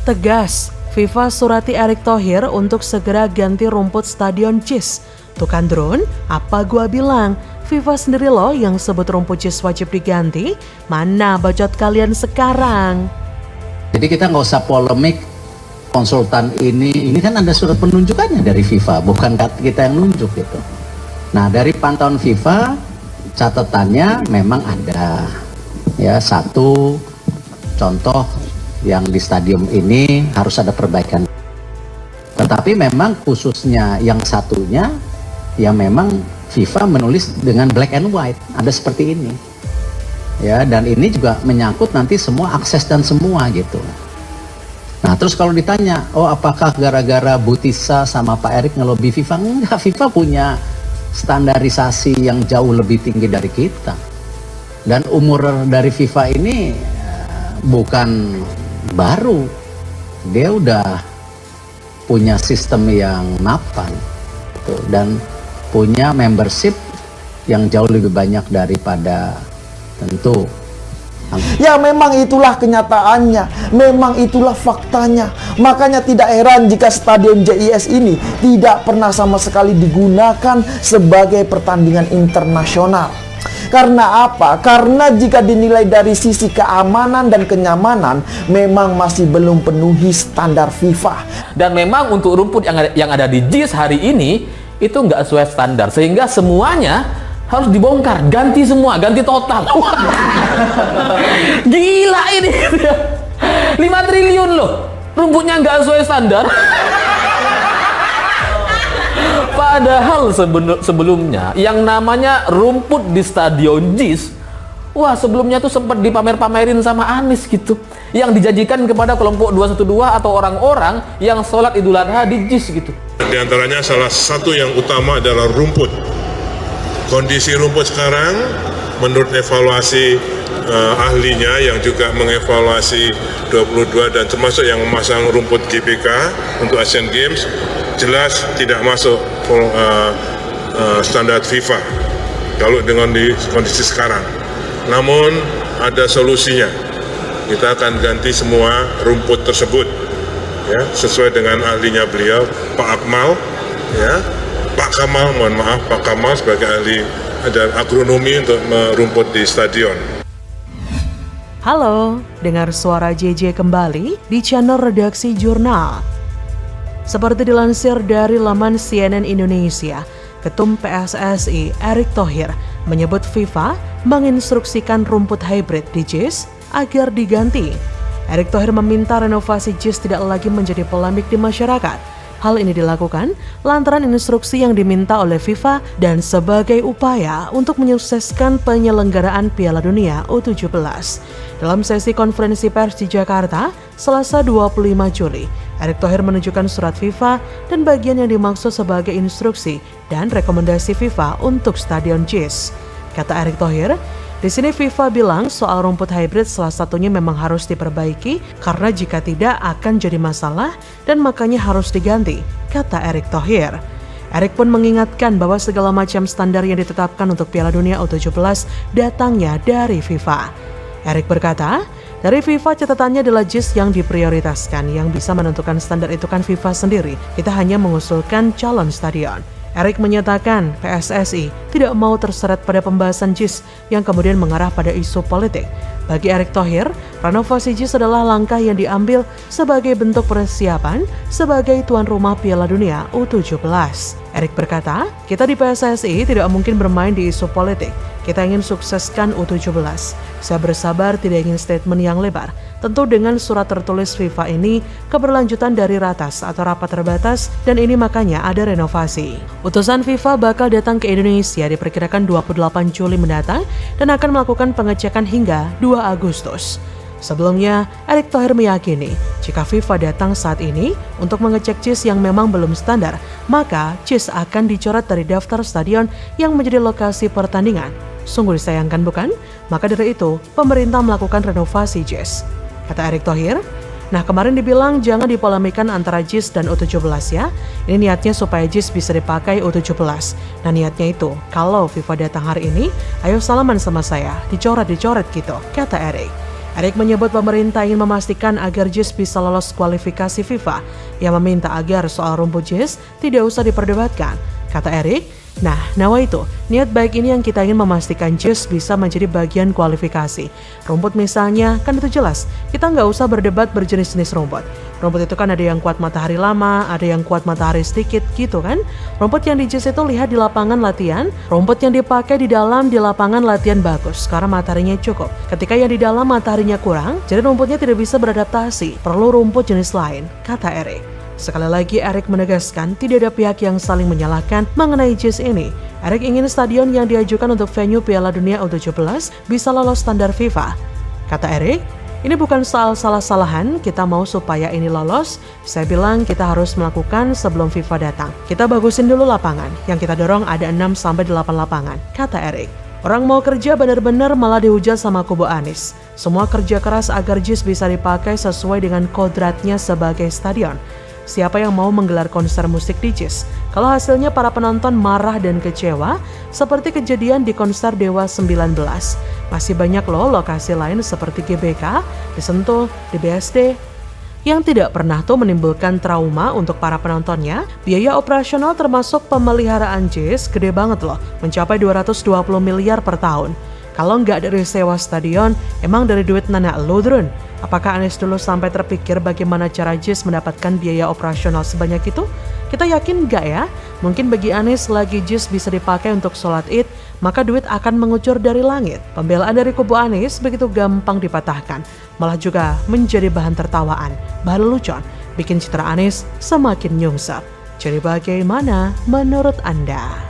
tegas, FIFA surati Erick Thohir untuk segera ganti rumput Stadion JIS. Tuh kan Drone, apa gua bilang? FIFA sendiri loh yang sebut rumput JIS wajib diganti. Mana bacot kalian sekarang? Jadi kita nggak usah polemik konsultan ini kan ada surat penunjukannya dari FIFA, bukan kita yang nunjuk gitu. Nah dari pantauan FIFA, catatannya memang ada ya satu contoh yang di stadium ini harus ada perbaikan. Tetapi memang khususnya yang satunya ya memang FIFA menulis dengan black and white, ada seperti ini. Ya, dan ini juga menyangkut nanti semua akses dan semua gitu. Nah, terus kalau ditanya, oh apakah gara-gara Butisa sama Pak Erick ngelobi FIFA? Enggak, FIFA punya standarisasi yang jauh lebih tinggi dari kita. Dan umur dari FIFA ini bukan baru, dia udah punya sistem yang mapan gitu, dan punya membership yang jauh lebih banyak daripada tentu. Ya memang itulah kenyataannya, memang itulah faktanya. Makanya tidak heran jika Stadion JIS ini tidak pernah sama sekali digunakan sebagai pertandingan internasional. Karena apa? Karena jika dinilai dari sisi keamanan dan kenyamanan, memang masih belum penuhi standar FIFA. Dan memang untuk rumput yang ada di JIS hari ini itu nggak sesuai standar, sehingga semuanya harus dibongkar, ganti semua, ganti total. Gila ini. 5 triliun loh, rumputnya nggak sesuai standar. Padahal sebelumnya yang namanya rumput di Stadion JIS, wah sebelumnya tuh sempat dipamer-pamerin sama Anies gitu, yang dijanjikan kepada kelompok 212 atau orang-orang yang sholat Idul Adha di JIS gitu. Di antaranya salah satu yang utama adalah rumput. Kondisi rumput sekarang menurut evaluasi ahlinya yang juga mengevaluasi 22 dan termasuk yang memasang rumput GBK untuk Asian Games, jelas tidak masuk standar FIFA kalau dengan di kondisi sekarang. Namun ada solusinya, kita akan ganti semua rumput tersebut ya, sesuai dengan ahlinya beliau Pak Akmal ya. Pak Kamal, mohon maaf, Pak Kamal sebagai ahli dan agronomi untuk merumput di stadion. Halo, dengar suara JJ kembali di channel Redaksi Jurnal. Seperti dilansir dari laman CNN Indonesia, Ketum PSSI Erick Thohir menyebut FIFA menginstruksikan rumput hybrid di JIS agar diganti. Erick Thohir meminta renovasi JIS tidak lagi menjadi polemik di masyarakat. Hal ini dilakukan lantaran instruksi yang diminta oleh FIFA dan sebagai upaya untuk menyukseskan penyelenggaraan Piala Dunia U17. Dalam sesi konferensi pers di Jakarta, Selasa 25 Juli, Erick Thohir menunjukkan surat FIFA dan bagian yang dimaksud sebagai instruksi dan rekomendasi FIFA untuk Stadion JIS. Kata Erick Thohir, di sini FIFA bilang soal rumput hybrid salah satunya memang harus diperbaiki karena jika tidak akan jadi masalah dan makanya harus diganti, kata Erick Thohir. Erick pun mengingatkan bahwa segala macam standar yang ditetapkan untuk Piala Dunia U17 datangnya dari FIFA. Erick berkata, dari FIFA catatannya adalah JIS yang diprioritaskan, yang bisa menentukan standar itu kan FIFA sendiri. Kita hanya mengusulkan calon stadion. Erick menyatakan PSSI tidak mau terseret pada pembahasan JIS yang kemudian mengarah pada isu politik. Bagi Erick Thohir, renovasi JIS adalah langkah yang diambil sebagai bentuk persiapan sebagai tuan rumah Piala Dunia U17. Erick berkata, kita di PSSI tidak mungkin bermain di isu politik. Kita ingin sukseskan U17. Saya bersabar tidak ingin statement yang lebar. Tentu dengan surat tertulis FIFA ini keberlanjutan dari ratas atau rapat terbatas dan ini makanya ada renovasi. Utusan FIFA bakal datang ke Indonesia diperkirakan 28 Juli mendatang dan akan melakukan pengecekan hingga 2 Agustus. Sebelumnya, Erick Thohir meyakini jika FIFA datang saat ini untuk mengecek JIS yang memang belum standar, maka JIS akan dicoret dari daftar stadion yang menjadi lokasi pertandingan. Sungguh disayangkan bukan? Maka dari itu, pemerintah melakukan renovasi JIS. Kata Erick Thohir, nah kemarin dibilang jangan dipolemikan antara JIS dan U17 ya. Ini niatnya supaya JIS bisa dipakai U17. Nah niatnya itu, kalau FIFA datang hari ini, ayo salaman sama saya, dicoret gitu, kata Erick. Erick menyebut pemerintah ingin memastikan agar JIS bisa lolos kualifikasi FIFA. Ia meminta agar soal rumput JIS tidak usah diperdebatkan. Kata Erick, nah itu, niat baik ini yang kita ingin memastikan JIS bisa menjadi bagian kualifikasi. Rumput misalnya, kan itu jelas, kita nggak usah berdebat berjenis-jenis rumput. Rumput itu kan ada yang kuat matahari lama, ada yang kuat matahari sedikit gitu kan. Rumput yang di JIS itu lihat di lapangan latihan, rumput yang dipakai di dalam di lapangan latihan bagus, karena mataharinya cukup. Ketika yang di dalam mataharinya kurang, jadi rumputnya tidak bisa beradaptasi, perlu rumput jenis lain, kata Erick. Sekali lagi Erick menegaskan tidak ada pihak yang saling menyalahkan mengenai JIS ini. Erick ingin stadion yang diajukan untuk venue Piala Dunia U17 bisa lolos standar FIFA. Kata Erick, ini bukan soal salah-salahan, kita mau supaya ini lolos. Saya bilang kita harus melakukan sebelum FIFA datang. Kita bagusin dulu lapangan, yang kita dorong ada 6-8 lapangan, kata Erick. Orang mau kerja benar-benar malah dihujat sama kubu Anies. Semua kerja keras agar JIS bisa dipakai sesuai dengan kodratnya sebagai stadion. Siapa yang mau menggelar konser musik di JIS? Kalau hasilnya para penonton marah dan kecewa, seperti kejadian di konser Dewa 19. Masih banyak loh lokasi lain seperti GBK, di Sentul, di BSD, yang tidak pernah tuh menimbulkan trauma untuk para penontonnya. Biaya operasional termasuk pemeliharaan JIS gede banget loh, mencapai 220 miliar per tahun. Kalau nggak dari sewa stadion, emang dari duit Nana lo, Drun? Apakah Anies dulu sampai terpikir bagaimana cara JIS mendapatkan biaya operasional sebanyak itu? Kita yakin nggak ya? Mungkin bagi Anies lagi JIS bisa dipakai untuk sholat Id, maka duit akan mengucur dari langit. Pembelaan dari kubu Anies begitu gampang dipatahkan, malah juga menjadi bahan tertawaan, bahan lelucon, bikin citra Anies semakin nyungsep. Jadi bagaimana menurut Anda?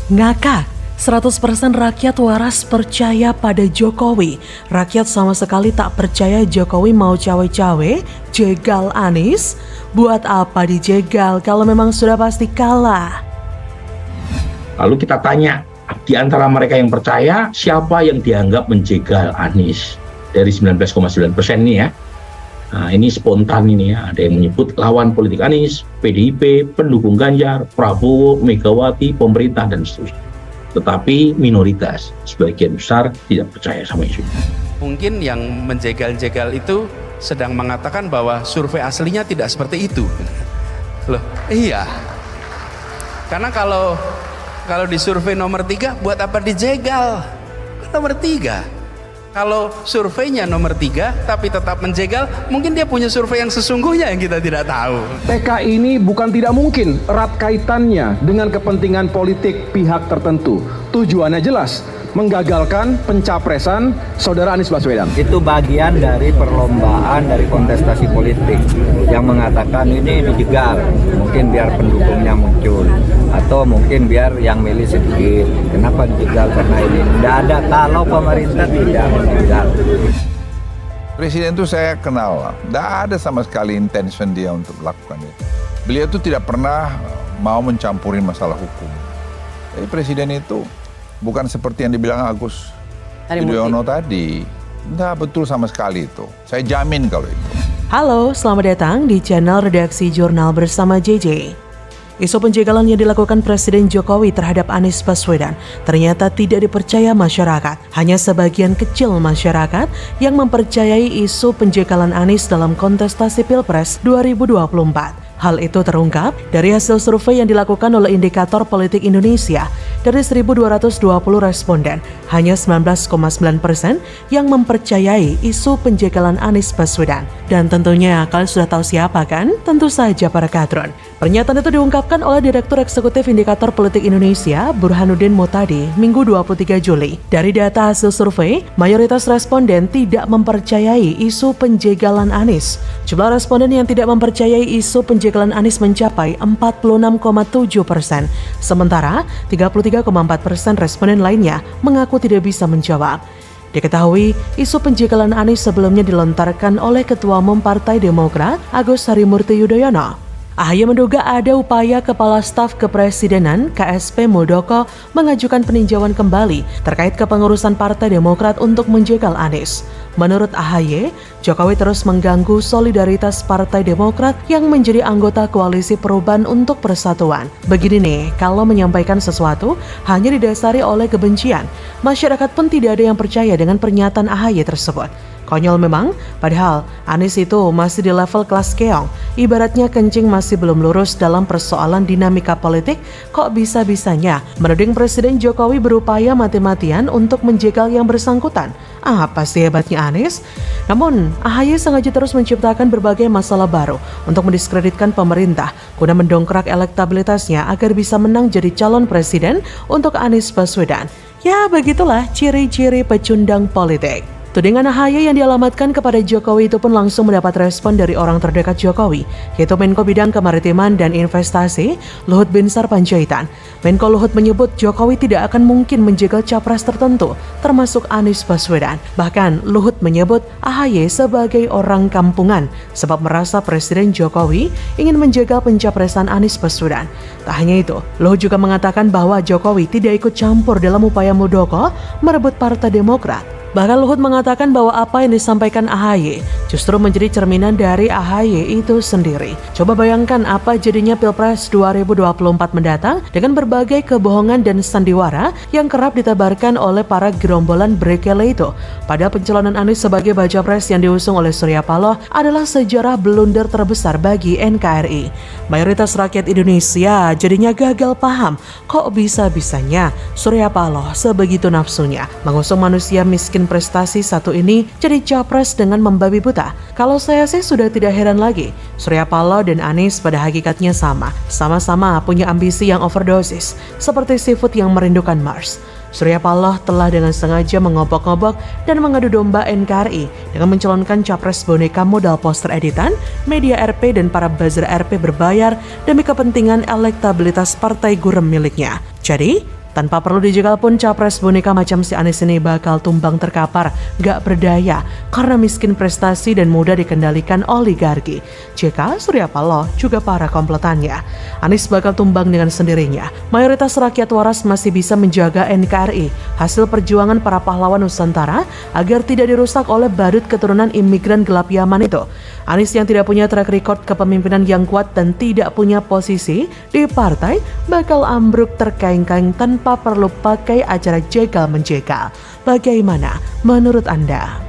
Ngakak, 100% rakyat waras percaya pada Jokowi. Rakyat sama sekali tak percaya Jokowi mau cawe-cawe, jegal Anies. Buat apa dijegal kalau memang sudah pasti kalah? Lalu kita tanya, di antara mereka yang percaya, siapa yang dianggap menjegal Anies? Dari 19,9% nih ya. Nah, ini spontan ini ya, ada yang menyebut lawan politik Anies, PDIP, pendukung Ganjar, Prabowo, Megawati, pemerintah, dan seterusnya. Tetapi minoritas, sebagian besar tidak percaya sama isu. Mungkin yang menjegal-jegal itu sedang mengatakan bahwa survei aslinya tidak seperti itu. Loh, iya. Karena kalau di survei nomor 3, buat apa dijegal? Nomor 3. Kalau surveinya nomor 3 tapi tetap menjegal, mungkin dia punya survei yang sesungguhnya yang kita tidak tahu. PK ini bukan tidak mungkin erat kaitannya dengan kepentingan politik pihak tertentu. Tujuannya jelas, menggagalkan pencapresan Saudara Anies Baswedan. Itu bagian dari perlombaan dari kontestasi politik yang mengatakan ini dijegal, mungkin biar pendukungnya muncul atau mungkin biar yang milih sedikit. Kenapa dijegal? Karena ini tidak ada kalau pemerintah tidak menjegal. Presiden itu saya kenal, tidak ada sama sekali intention dia untuk melakukan itu. Beliau itu tidak pernah mau mencampuri masalah hukum. Jadi presiden itu bukan seperti yang dibilang Agus Yudhoyono tadi. Tidak betul sama sekali itu. Saya jamin kalau itu. Halo, selamat datang di channel Redaksi Jurnal bersama JJ. Isu penjegalan yang dilakukan Presiden Jokowi terhadap Anies Baswedan ternyata tidak dipercaya masyarakat. Hanya sebagian kecil masyarakat yang mempercayai isu penjegalan Anies dalam kontestasi Pilpres 2024. Hal itu terungkap dari hasil survei yang dilakukan oleh Indikator Politik Indonesia. Dari 1.220 responden, hanya 19,9% yang mempercayai isu penjegalan Anies Baswedan. Dan tentunya kalian sudah tahu siapa kan? Tentu saja para kadron. Pernyataan itu diungkapkan oleh Direktur Eksekutif Indikator Politik Indonesia, Burhanuddin Muhtadi, Minggu 23 Juli. Dari data hasil survei, mayoritas responden tidak mempercayai isu penjegalan Anies. Jumlah responden yang tidak mempercayai isu penjegalan Anies mencapai 46,7%. Sementara 33,4% responden lainnya mengaku tidak bisa menjawab. Diketahui, isu penjegalan Anies sebelumnya dilontarkan oleh Ketua Umum Partai Demokrat, Agus Harimurti Yudhoyono. AHY menduga ada upaya Kepala Staf Kepresidenan KSP Muldoko mengajukan peninjauan kembali terkait kepengurusan Partai Demokrat untuk menjegal Anies. Menurut AHY, Jokowi terus mengganggu solidaritas Partai Demokrat yang menjadi anggota Koalisi Perubahan untuk Persatuan. Begini nih, kalau menyampaikan sesuatu hanya didasari oleh kebencian, masyarakat pun tidak ada yang percaya dengan pernyataan AHY tersebut. Konyol memang, padahal Anies itu masih di level kelas keong. Ibaratnya kencing masih belum lurus dalam persoalan dinamika politik, kok bisa-bisanya menuding Presiden Jokowi berupaya mati-matian untuk menjegal yang bersangkutan. Apa sih hebatnya Anies? Namun, AHY sengaja terus menciptakan berbagai masalah baru untuk mendiskreditkan pemerintah guna mendongkrak elektabilitasnya agar bisa menang jadi calon presiden untuk Anies Baswedan. Ya, begitulah ciri-ciri pecundang politik. Tudingan AHY yang dialamatkan kepada Jokowi itu pun langsung mendapat respon dari orang terdekat Jokowi, yaitu Menko Bidang Kemaritiman dan Investasi, Luhut Binsar Panjaitan. Menko Luhut menyebut Jokowi tidak akan mungkin menjegal capres tertentu, termasuk Anies Baswedan. Bahkan Luhut menyebut AHY sebagai orang kampungan, sebab merasa Presiden Jokowi ingin menjegal pencapresan Anies Baswedan. Tak hanya itu, Luhut juga mengatakan bahwa Jokowi tidak ikut campur dalam upaya Muldoko merebut Partai Demokrat. Bahkan Luhut mengatakan bahwa apa yang disampaikan AHY justru menjadi cerminan dari AHY itu sendiri. Coba bayangkan apa jadinya Pilpres 2024 mendatang dengan berbagai kebohongan dan sandiwara yang kerap ditebarkan oleh para gerombolan Brekele itu. Pada pencalonan Anies sebagai baca pres yang diusung oleh Surya Paloh adalah sejarah blunder terbesar bagi NKRI. Mayoritas rakyat Indonesia jadinya gagal paham kok bisa-bisanya Surya Paloh sebegitu nafsunya mengusung manusia miskin prestasi satu ini jadi capres dengan membabi buta. Kalau saya sih sudah tidak heran lagi. Surya Paloh dan Anies pada hakikatnya sama-sama punya ambisi yang overdosis, seperti seafood yang merindukan Mars. Surya Paloh telah dengan sengaja mengobok-ngobok dan mengadu domba NKRI dengan mencalonkan capres boneka modal poster editan, media RP dan para buzzer RP berbayar demi kepentingan elektabilitas partai gurem miliknya. Jadi, tanpa perlu dijegal pun capres boneka macam si Anies ini bakal tumbang terkapar, gak berdaya karena miskin prestasi dan mudah dikendalikan oligarki. Jika Surya Paloh juga para komplotannya, Anies bakal tumbang dengan sendirinya. Mayoritas rakyat waras masih bisa menjaga NKRI, hasil perjuangan para pahlawan Nusantara agar tidak dirusak oleh badut keturunan imigran gelap Yaman itu. Anies yang tidak punya track record kepemimpinan yang kuat dan tidak punya posisi di partai bakal ambruk terkaing-kaing tanpa perlu pakai acara jegal-menjegal. Bagaimana menurut Anda?